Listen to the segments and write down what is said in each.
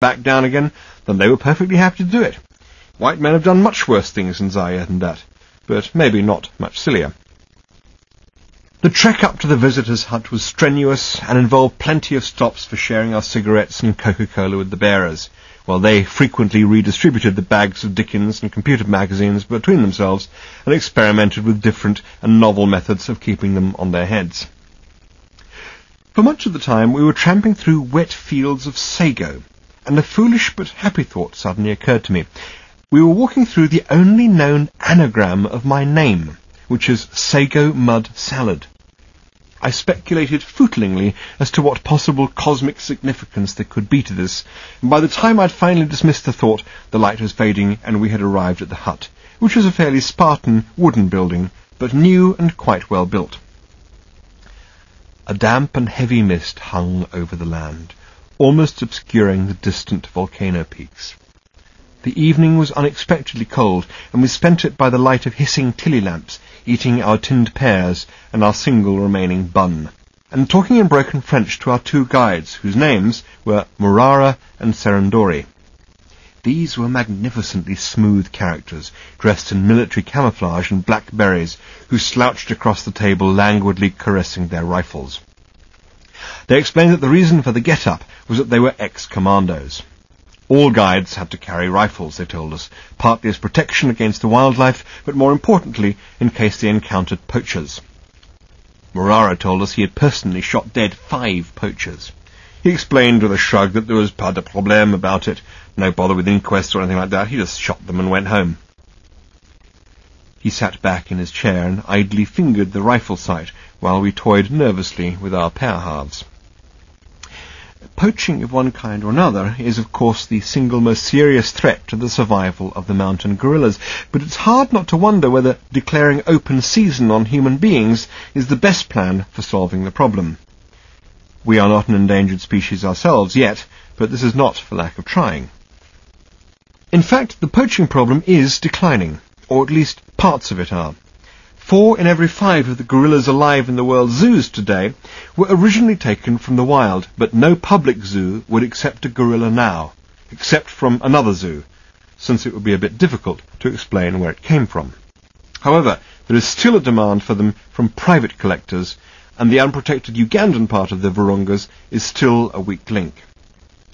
back down again, then they were perfectly happy to do it. White men have done much worse things in Zaïre than that, but maybe not much sillier. The trek up to the visitors' hut was strenuous and involved plenty of stops for sharing our cigarettes and Coca-Cola with the bearers, while they frequently redistributed the bags of Dickens and computer magazines between themselves and experimented with different and novel methods of keeping them on their heads. For much of the time we were tramping through wet fields of sago, and a foolish but happy thought suddenly occurred to me. We were walking through the only known anagram of my name, which is Sago Mud Salad. I speculated footlingly as to what possible cosmic significance there could be to this, and by the time I'd finally dismissed the thought, the light was fading and we had arrived at the hut, which was a fairly Spartan wooden building, but new and quite well built. A damp and heavy mist hung over the land, almost obscuring the distant volcano peaks. The evening was unexpectedly cold, and we spent it by the light of hissing tilly lamps, eating our tinned pears and our single remaining bun, and talking in broken French to our two guides, whose names were Murara and Serendori. These were magnificently smooth characters, dressed in military camouflage and black berets, who slouched across the table languidly caressing their rifles. They explained that the reason for the get-up was that they were ex-commandos. All guides had to carry rifles, they told us, partly as protection against the wildlife, but more importantly, in case they encountered poachers. Murara told us he had personally shot dead 5 poachers. He explained with a shrug that there was pas de problème about it, no bother with inquests or anything like that, he just shot them and went home. He sat back in his chair and idly fingered the rifle sight, while we toyed nervously with our pear halves. Poaching of one kind or another is, of course, the single most serious threat to the survival of the mountain gorillas, but it's hard not to wonder whether declaring open season on human beings is the best plan for solving the problem. We are not an endangered species ourselves yet, but this is not for lack of trying. In fact, the poaching problem is declining, or at least parts of it are. 4 in every 5 of the gorillas alive in the world's zoos today were originally taken from the wild, but no public zoo would accept a gorilla now, except from another zoo, since it would be a bit difficult to explain where it came from. However, there is still a demand for them from private collectors, and the unprotected Ugandan part of the Virungas is still a weak link.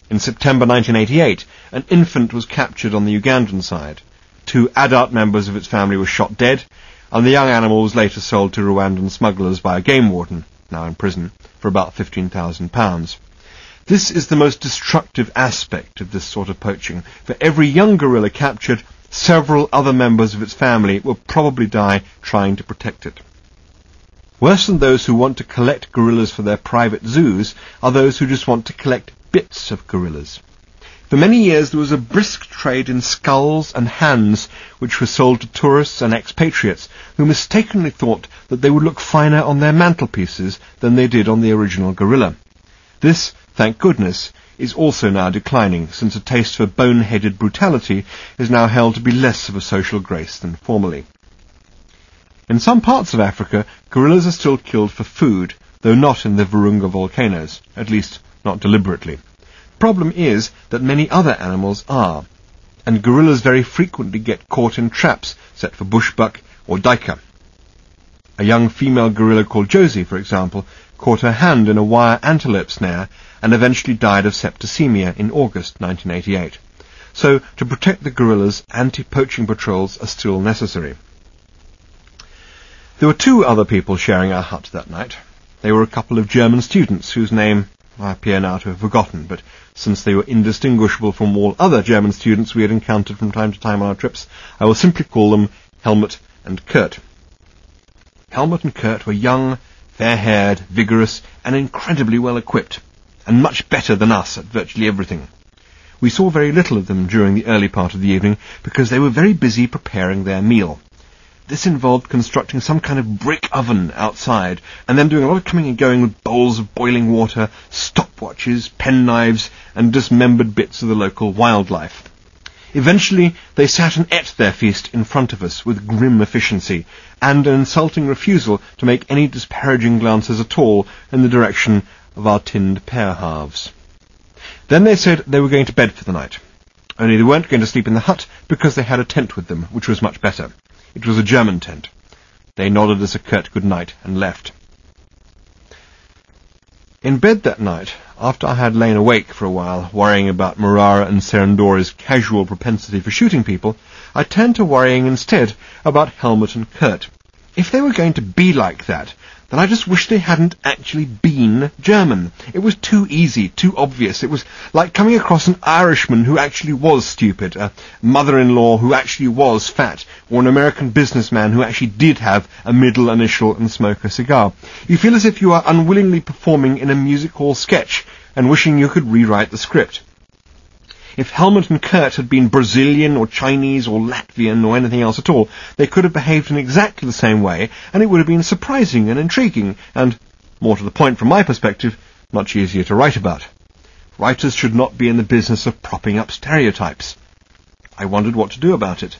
In September 1988, an infant was captured on the Ugandan side. 2 adult members of its family were shot dead, and the young animal was later sold to Rwandan smugglers by a game warden, now in prison, for about £15,000. This is the most destructive aspect of this sort of poaching. For every young gorilla captured, several other members of its family will probably die trying to protect it. Worse than those who want to collect gorillas for their private zoos are those who just want to collect bits of gorillas. For many years there was a brisk trade in skulls and hands which were sold to tourists and expatriates who mistakenly thought that they would look finer on their mantelpieces than they did on the original gorilla. This, thank goodness, is also now declining, since a taste for bone-headed brutality is now held to be less of a social grace than formerly. In some parts of Africa, gorillas are still killed for food, though not in the Virunga volcanoes, at least not deliberately. The problem is that many other animals are, and gorillas very frequently get caught in traps set for bushbuck or duiker. A young female gorilla called Josie, for example, caught her hand in a wire antelope snare and eventually died of septicemia in August 1988. So, to protect the gorillas, anti-poaching patrols are still necessary. There were 2 other people sharing our hut that night. They were a couple of German students whose name I appear now to have forgotten, but since they were indistinguishable from all other German students we had encountered from time to time on our trips, I will simply call them Helmut and Kurt. Helmut and Kurt were young, fair-haired, vigorous, and incredibly well-equipped, and much better than us at virtually everything. We saw very little of them during the early part of the evening because they were very busy preparing their meal. This involved constructing some kind of brick oven outside, and then doing a lot of coming and going with bowls of boiling water, stopwatches, penknives, and dismembered bits of the local wildlife. Eventually, they sat and ate their feast in front of us with grim efficiency, and an insulting refusal to make any disparaging glances at all in the direction of our tinned pear halves. Then they said they were going to bed for the night. Only they weren't going to sleep in the hut because they had a tent with them, which was much better. It was a German tent. They nodded us a curt good night and left. In bed that night, after I had lain awake for a while, worrying about Marara and Serendori's casual propensity for shooting people, I turned to worrying instead about Helmut and Kurt. If they were going to be like that, then I just wish they hadn't actually been German. It was too easy, too obvious. It was like coming across an Irishman who actually was stupid, a mother-in-law who actually was fat, or an American businessman who actually did have a middle initial and smoke a cigar. You feel as if you are unwillingly performing in a music hall sketch and wishing you could rewrite the script. If Helmut and Kurt had been Brazilian or Chinese or Latvian or anything else at all, they could have behaved in exactly the same way, and it would have been surprising and intriguing, and, more to the point from my perspective, much easier to write about. Writers should not be in the business of propping up stereotypes. I wondered what to do about it.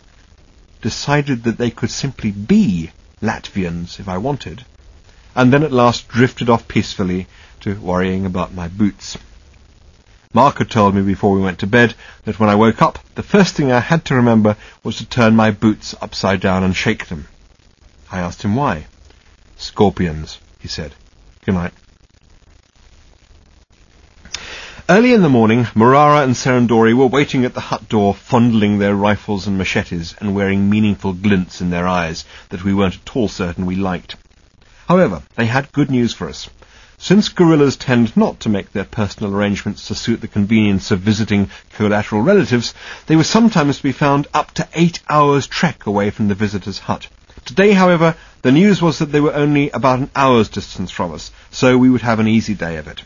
Decided that they could simply be Latvians if I wanted, and then at last drifted off peacefully to worrying about my boots. Mark had told me before we went to bed that when I woke up, the first thing I had to remember was to turn my boots upside down and shake them. I asked him why. Scorpions, he said. Good night. Early in the morning, Marara and Serendori were waiting at the hut door, fondling their rifles and machetes and wearing meaningful glints in their eyes that we weren't at all certain we liked. However, they had good news for us. Since guerrillas tend not to make their personal arrangements to suit the convenience of visiting collateral relatives, they were sometimes to be found up to 8 hours' trek away from the visitor's hut. Today, however, the news was that they were only about an hour's distance from us, so we would have an easy day of it.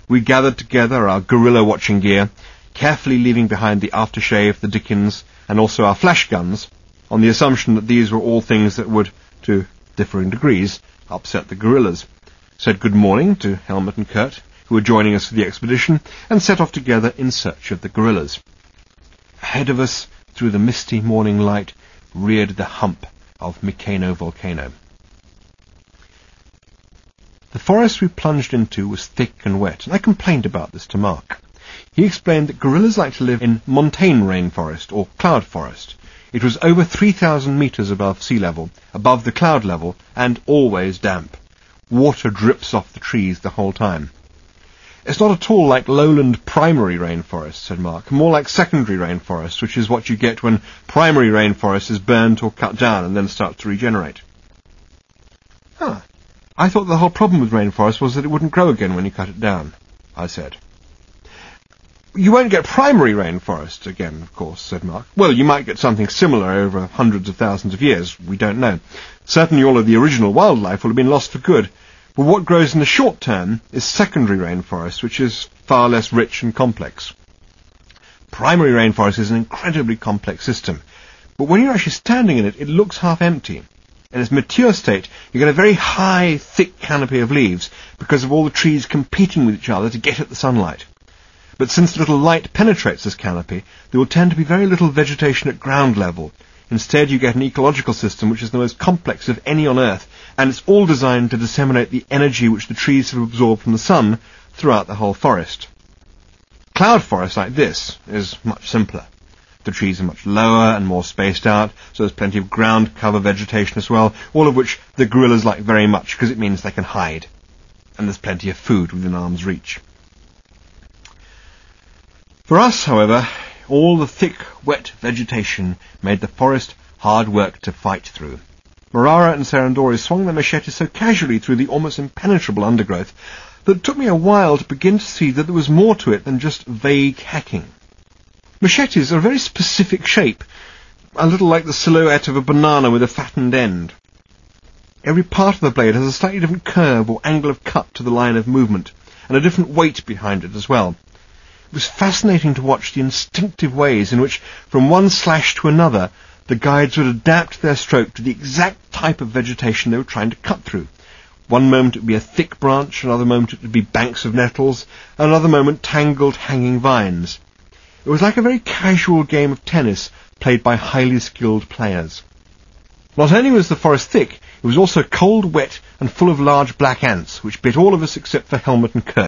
We gathered together our guerrilla watching gear, carefully leaving behind the aftershave, the Dickens, and also our flash guns, on the assumption that these were all things that would, to differing degrees, upset the guerrillas. Said good morning to Helmut and Kurt, who were joining us for the expedition, and set off together in search of the guerrillas. Ahead of us, through the misty morning light, reared the hump of Mikeno volcano. The forest we plunged into was thick and wet, and I complained about this to Mark. He explained that gorillas like to live in montane rainforest, or cloud forest. It was over 3,000 metres above sea level, above the cloud level, and always damp. Water drips off the trees the whole time. It's not at all like lowland primary rainforest, said Mark, more like secondary rainforest, which is what you get when primary rainforest is burnt or cut down and then starts to regenerate. I thought the whole problem with rainforest was that it wouldn't grow again when you cut it down, I said. You won't get primary rainforest again, of course, said Mark. Well, you might get something similar over hundreds of thousands of years. We don't know. Certainly all of the original wildlife will have been lost for good. But what grows in the short term is secondary rainforest, which is far less rich and complex. Primary rainforest is an incredibly complex system. But when you're actually standing in it, it looks half empty. In its mature state, you get a very high, thick canopy of leaves because of all the trees competing with each other to get at the sunlight. But since little light penetrates this canopy, there will tend to be very little vegetation at ground level. Instead, you get an ecological system which is the most complex of any on Earth, and it's all designed to disseminate the energy which the trees have absorbed from the sun throughout the whole forest. Cloud forest like this is much simpler. The trees are much lower and more spaced out, so there's plenty of ground cover vegetation as well, all of which the gorillas like very much because it means they can hide. And there's plenty of food within arm's reach. For us, however, all the thick, wet vegetation made the forest hard work to fight through. Marara and Serendori swung their machetes so casually through the almost impenetrable undergrowth that it took me a while to begin to see that there was more to it than just vague hacking. Machetes are a very specific shape, a little like the silhouette of a banana with a fattened end. Every part of the blade has a slightly different curve or angle of cut to the line of movement, and a different weight behind it as well. It was fascinating to watch the instinctive ways in which, from one slash to another, the guides would adapt their stroke to the exact type of vegetation they were trying to cut through. One moment it would be a thick branch, another moment it would be banks of nettles, another moment tangled hanging vines. It was like a very casual game of tennis played by highly skilled players. Not only was the forest thick, it was also cold, wet, and full of large black ants, which bit all of us except for Helmut and Kurt.